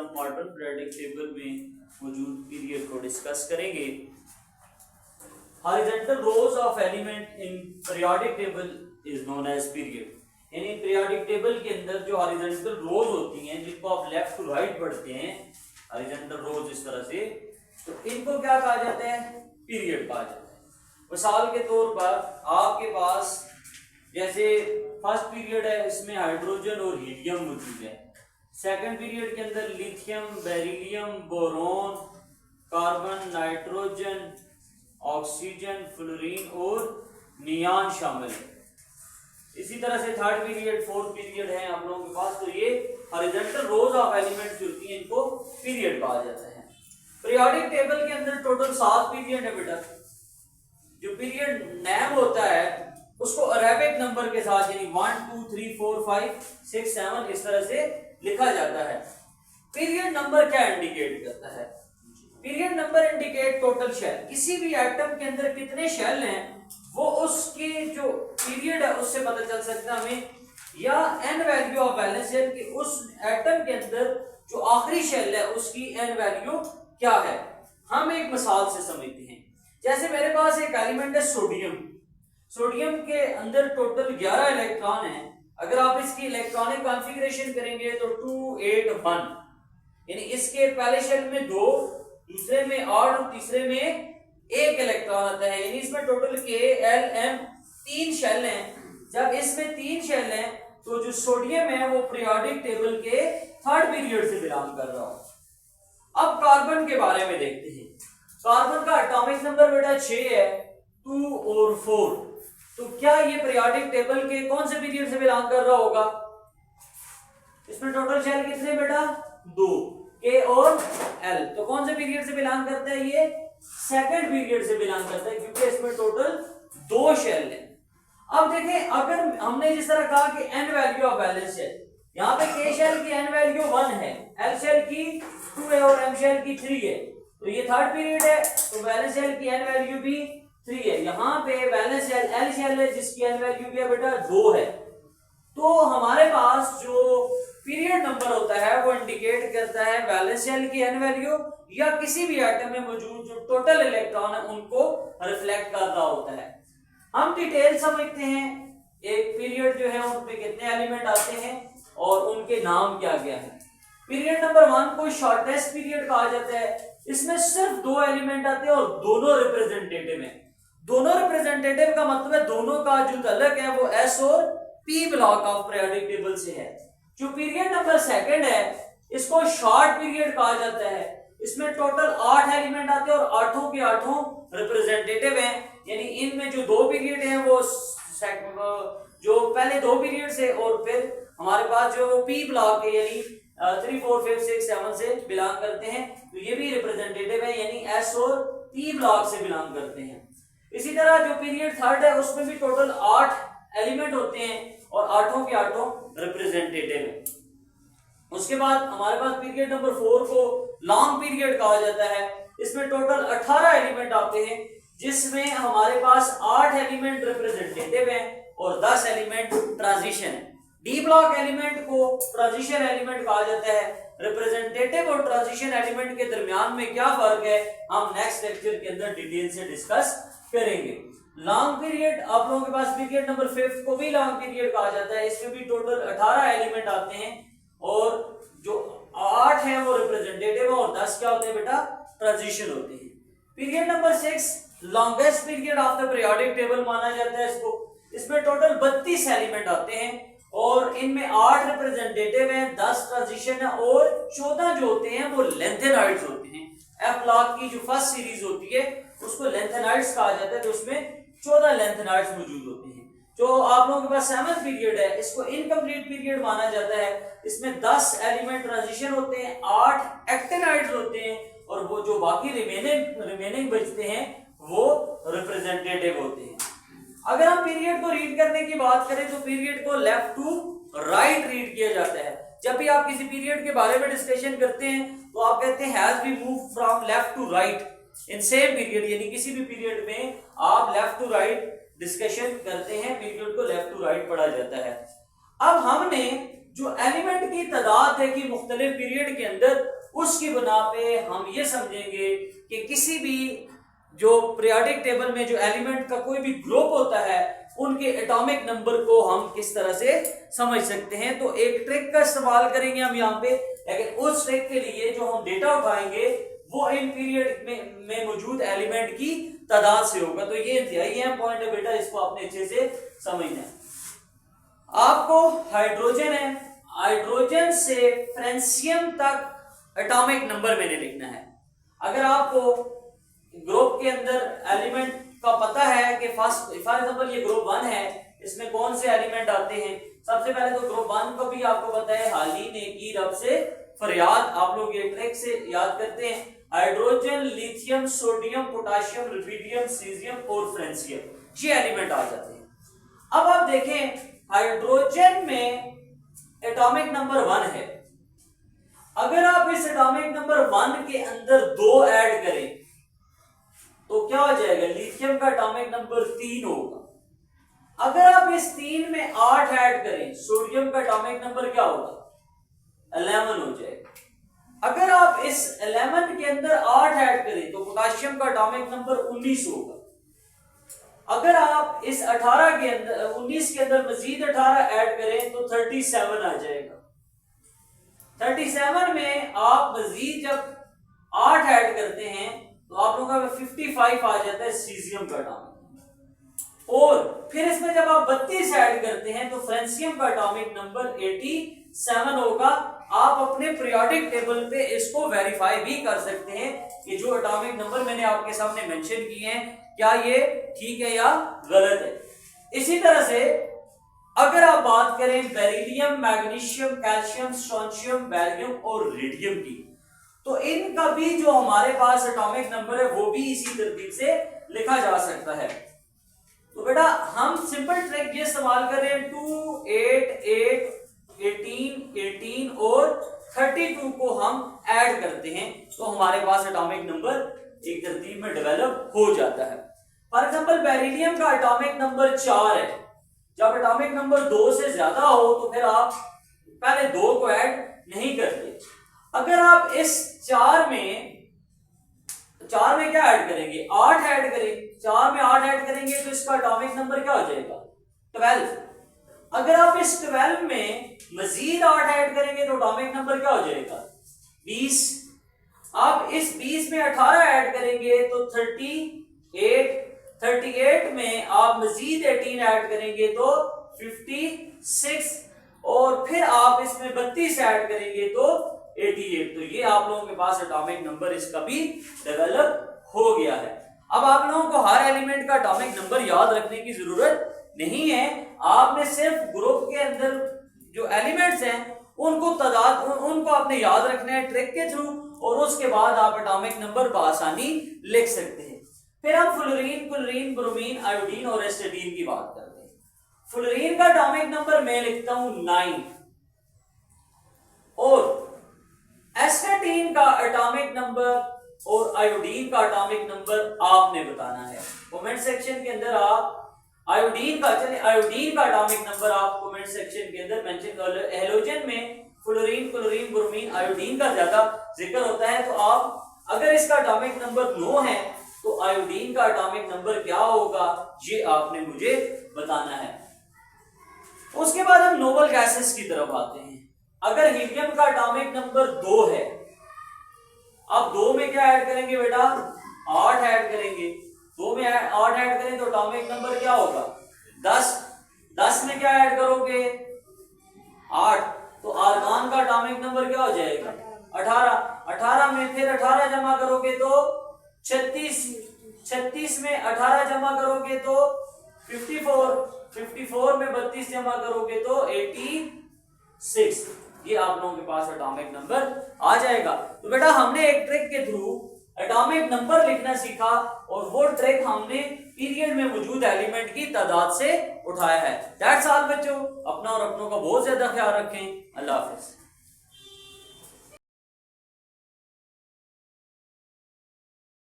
हम modern periodic table में मौजूद पीरियड को डिस्कस करेंगे। Horizontal rows of element in periodic table is known as period. यानी पीरियोडिक टेबल के अंदर जो हॉरिजॉन्टल रोज होती हैं जिनको आप लेफ्ट टू राइट पढ़ते हैं, हॉरिजॉन्टल रोज इस तरह से, तो इनको क्या कहा जाता है? पीरियड कहा जाता है। मिसाल के तौर पर आपके पास जैसे फर्स्ट पीरियड है, इसमें हाइड्रोजन और हीलियम मौजूद है। सेकंड पीरियड के अंदर lithium, beryllium, boron, carbon, nitrogen, oxygen, fluorine और नियान शामिल है। इसी तरह से थर्ड पीरियड, फोर्थ पीरियड है आप लोगों के पास। तो ये हॉरिजॉन्टल रोज ऑफ एलिमेंट्स जो होती हैं इनको पीरियड कहा जाता है। पीरियोडिक टेबल के अंदर टोटल 7 पीरियड है बेटा। जो पीरियड नेम होता है उसको अरेबिक नंबर के साथ यानी 1 2 3 4 5 6 7 इस तरह से लिखा जाता है। पीरियड नंबर क्या इंडिकेट करता है? Period number indicate total shell. किसी भी एटम के अंदर कितने शेल हैं वो उसके जो पीरियड है उससे पता चल सकता है हमें, या n value of valence shell कि उस एटम के अंदर जो आखिरी शेल है उसकी एन वैल्यू क्या है। हम एक मिसाल से समझते हैं। जैसे मेरे पास एक एलिमेंट है सोडियम। सोडियम के अंदर टोटल 11 इलेक्ट्रॉन हैं। अगर आप इसकी इलेक्ट्रॉनिक कॉन्फ़िगरेशन करेंगे तो 2 8 1, यानी इसके पहले शेल में 2, दूसरे में 8 और तीसरे में 1 इलेक्ट्रॉन आता है। यानी इसमें टोटल के एल एम 3 शेल हैं। जब इसमें 3 शेल हैं तो जो सोडियम है वो पीरियोडिक टेबल के थर्ड पीरियड से बिलोंग कर रहा हो। अब कार्बन के बारे में देखते हैं। कार्बन का एटॉमिक नंबर बेटा 6 है, 2 और 4। तो क्या ये पीरियोडिक टेबल के कौन से पीरियड से बिलोंग कर रहा होगा? इसमें टोटल शेल कितने बेटा? 2, के और एल। तो कौन से पीरियड से बिलोंग करता है? ये सेकंड पीरियड से बिलोंग करता है क्योंकि इसमें टोटल 2 शेल है। अब देखें, अगर हमने जिस तरह कहा कि n value of valence shell, यहाँ पे के शेल की एन वैल्यू 1 है, एल शेल की 2 है और एम शेल की 3 है। तो ये थर्ड पीरियड है तो वैलेंस शेल की एन वैल्यू भी 3 है। यहाँ पे वैलेंस शेल एल शेल है जिसकी एन वैल्यू क्या बेटा? 2 है। तो हमारे पास जो पीरियड नंबर होता है वो इंडिकेट करता है वैलेंस शेल की एन वैल्यू या किसी भी एटम में मौजूद जो टोटल इलेक्ट्रॉन है उनको रिफ्लेक्ट कर रहा होता है। हम डिटेल समझते हैं एक पीरियड जो है उन पे कितने एलिमेंट आते हैं और उनके नाम क्या क्या है। पीरियड नंबर 1 को शॉर्टेस्ट पीरियड कहा जाता है। इसमें सिर्फ 2 एलिमेंट आते हैं और दोनों रिप्रेजेंटेटिव हैं। दोनों रिप्रेजेंटेटिव का मतलब है दोनों का जो अलग है वो एस और P block of periodic table से है। जो पीरियड नंबर 2 है इसको शॉर्ट पीरियड कहा जाता है। इसमें टोटल 8 एलिमेंट आते हैं और 8 के 8 रिप्रेजेंटेटिव हैं। यानी इनमें जो 2 पीरियड हैं वो जो पहले 2 पीरियड से और फिर हमारे पास जो पी ब्लॉक है यानी 3 4 5 6 7 से बिलोंग करते हैं। तो ये भी रिप्रेजेंटेटिव है यानी एस और पी ब्लॉक से बिलोंग करते हैं। इसी तरह जो पीरियड थर्ड है उसमें भी टोटल 8 एलिमेंट होते हैं और 8 के 8 रिप्रेजेंटेटिव हैं। उसके बाद हमारे पास पीरियड नंबर 4 को लॉन्ग पीरियड कहा जाता है। इसमें टोटल 18 एलिमेंट आते हैं जिसमें हमारे पास 8 एलिमेंट रिप्रेजेंटेटिव हैं और 10 एलिमेंट ट्रांजिशन है। डी ब्लॉक एलिमेंट को ट्रांजिशन एलिमेंट कहा जाता है। रिप्रेजेंटेटिव और ट्रांजिशन एलिमेंट के दरमियान में क्या फर्क है हम नेक्स्ट लेक्चर के अंदर डिटेल से डिस्कस करेंगे। लॉन्ग पीरियड, आप लोगों के पास पीरियड नंबर 5 को भी लॉन्ग पीरियड कहा जाता है। इसमें भी टोटल 18 एलिमेंट आते हैं और जो 8 हैं वो रिप्रेजेंटेटिव है और 10 क्या होते हैं बेटा? ट्रांजिशन होते हैं। Period number 6 longest period of the periodic table माना जाता है इसको। इसमें टोटल 32 एलिमेंट आते हैं और इनमें 8 रिप्रेजेंटेटिव हैं, 10 ट्रांजिशन है और 14 जो होते हैं वो लेंथेनाइड्स होते हैं। एफ ब्लॉक की जो फर्स्ट सीरीज होती है उसको लेंथेनाइड्स कहा जाता है। तो उसमें 14 लेंथेनाइड्स मौजूद होते हैं। जो आप लोगों के पास 7th पीरियड है इसको इनकम्प्लीट पीरियड माना जाता है। इसमें 10 एलिमेंट ट्रांजिशन होते हैं, 8 एक्टिनाइड्स होते हैं और वो जो बाकी रिमेनिंग बचते हैं वो रिप्रेजेंटेटिव होते हैं। अगर हम पीरियड को रीड करने की बात करें तो पीरियड को लेफ्ट टू राइट रीड किया जाता है। जब भी आप किसी पीरियड के बारे में डिस्कशन करते हैं तो आप कहते हैं has be move from left to right in same period, यानी किसी भी पीरियड में आप लेफ्ट टू राइट डिस्कशन करते हैं, पीरियड को लेफ्ट टू राइट पढ़ा जाता है। अब हमने जो एलिमेंट की तादाद है कि मुख्तलिफ पीरियड के अंदर, उसकी बना पे हम ये समझेंगे कि किसी भी जो पीरियोडिक टेबल में जो एलिमेंट का कोई भी ग्रुप होता है उनके एटॉमिक नंबर को हम किस तरह से समझ सकते हैं। तो एक ट्रिक का इस्तेमाल करेंगे हम यहाँ पे, लेकिन उस ट्रिक के लिए जो हम डेटा उठाएंगे वो इन पीरियड में मौजूद एलिमेंट की तादाद से होगा। तो ये इंतहाई अहम पॉइंट है बेटा, इसको आपने अच्छे से समझना है। आपको हाइड्रोजन है, हाइड्रोजन से फ्रेंसियम तक एटॉमिक नंबर मैंने लिखना है। अगर आपको ग्रुप के अंदर एलिमेंट का पता है कि फॉर एग्जांपल ये ग्रुप 1 है, इसमें कौन से एलिमेंट आते हैं, सबसे पहले तो ग्रुप 1 को भी आपको पता है, हाली ने की रब से फरियाद, आप लोग ये ट्रिक से याद करते हैं, hydrogen, lithium, sodium, potassium, rubidium, caesium और फ्रेंसियम, ये एलिमेंट आ जाते हैं। अब आप देखें हाइड्रोजन में एटॉमिक नंबर 1 है, अगर आप इस एटॉमिक नंबर 1 के अंदर 2 ऐड करें तो क्या हो जाएगा, लिथियम का एटॉमिक नंबर 3 होगा। अगर आप इस 3 में 8 ऐड करें, सोडियम का एटॉमिक नंबर क्या होगा, 11 हो जाएगा। अगर आप इस 11 के अंदर 8 ऐड करें तो पोटाशियम का एटॉमिक नंबर 19 होगा। अगर आप इस 18 के अंदर 19 के अंदर मजीद 18 ऐड करें तो 37 आ जाएगा। 37 में आप मजीद जब 8 ऐड करते हैं तो आप लोगों का 55 आ जाता है सीजियम का एटॉमिक। और फिर इसमें जब आप 32 ऐड करते हैं तो फ्रेंसियम का एटॉमिक नंबर 87 होगा। आप अपने पीरियोडिक टेबल पे इसको वेरीफाई भी कर सकते हैं कि जो एटॉमिक नंबर मैंने आपके सामने मेंशन किए हैं क्या ये ठीक है या गलत है। इसी तरह से अगर आप बात करें beryllium, magnesium, calcium, strontium, barium और रेडियम की, तो इनका भी जो हमारे पास एटॉमिक नंबर है वो भी इसी तरतीब से लिखा जा सकता है। तो बेटा हम सिंपल ट्रिक ये इस्तेमाल कर रहे हैं, 2, 8, 8, 18, 18 और 32 को हम ऐड करते हैं तो हमारे पास एटॉमिक नंबर एक तरतीब में डेवलप हो जाता है। फॉर एग्जांपल बेरिलियम का एटॉमिक नंबर 4 है, जब एटॉमिक नंबर 2 से ज्यादा हो तो फिर आप पहले 2 को ऐड नहीं करते। अगर आप इस 4 में क्या ऐड करेंगे, 8 ऐड करें, 4 में 8 ऐड करेंगे तो इसका एटॉमिक नंबर क्या हो जाएगा, 12। अगर आप इस 12 में मजीद 8 ऐड करेंगे तो एटॉमिक नंबर क्या हो जाएगा, 20। आप इस 20 में 18 ऐड करेंगे तो 38। 38 में आप मजीद 18 ऐड करेंगे तो 56 और फिर आप इसमें 32 ऐड करेंगे तो 88। तो ये आप लोगों के पास एटॉमिक नंबर इसका भी डेवलप हो गया है। अब आप लोगों को हर एलिमेंट का एटॉमिक नंबर याद रखने की जरूरत नहीं है, आपने सिर्फ ग्रुप के अंदर जो एलिमेंट्स हैं उनको आपने याद रखना है ट्रिक के थ्रू, और उसके बाद आप एटॉमिक नंबर बआसानी लिख सकते हैं। फिर हम फ्लोरीन, क्लोरीन, ब्रोमीन, आयोडीन और एस्टेडीन की बात करते हैं। फ्लोरीन का एटॉमिक नंबर मैं लिखता हूं 9 और एस्टेडीन का एटॉमिक नंबर और आयोडीन का एटॉमिक नंबर आपने बताना है। कमेंट सेक्शन के अंदर आप आयोडीन का एटॉमिक नंबर आप कमेंट सेक्शन के अंदर मेंशन कर लो। हैलोजन में फ्लोरीन, क्लोरीन, ब्रोमीन, आयोडीन का ज्यादा जिक्र होता है, तो आप अगर इसका एटॉमिक नंबर 9 है तो आयोडीन का एटॉमिक नंबर क्या होगा ये आपने मुझे बताना है। उसके बाद हम नोबल गैसेस की तरफ आते हैं। अगर हीलियम का एटॉमिक नंबर 2 है, अब 2 में क्या ऐड करेंगे बेटा, 8 ऐड करेंगे। 2 में 8 ऐड करें तो एटॉमिक नंबर क्या होगा, 10। 10 में क्या ऐड करोगे, 8, तो आर्गन का एटॉमिक नंबर क्या हो जाएगा, 18। 18 में फिर 18 जमा करोगे तो 36। 36 में 18 जमा करोगे तो 54। 54 में 32 जमा करोगे तो 86। ये आप लोगों के पास एटॉमिक नंबर आ जाएगा। तो बेटा हमने एक ट्रिक के थ्रू एटॉमिक नंबर लिखना सीखा और वो ट्रिक हमने पीरियड में मौजूद एलिमेंट की तादाद से उठाया है। दैट्स ऑल बच्चों, अपना और अपनों का बहुत ज्यादा ख्याल रखें। अल्लाह हाफिज।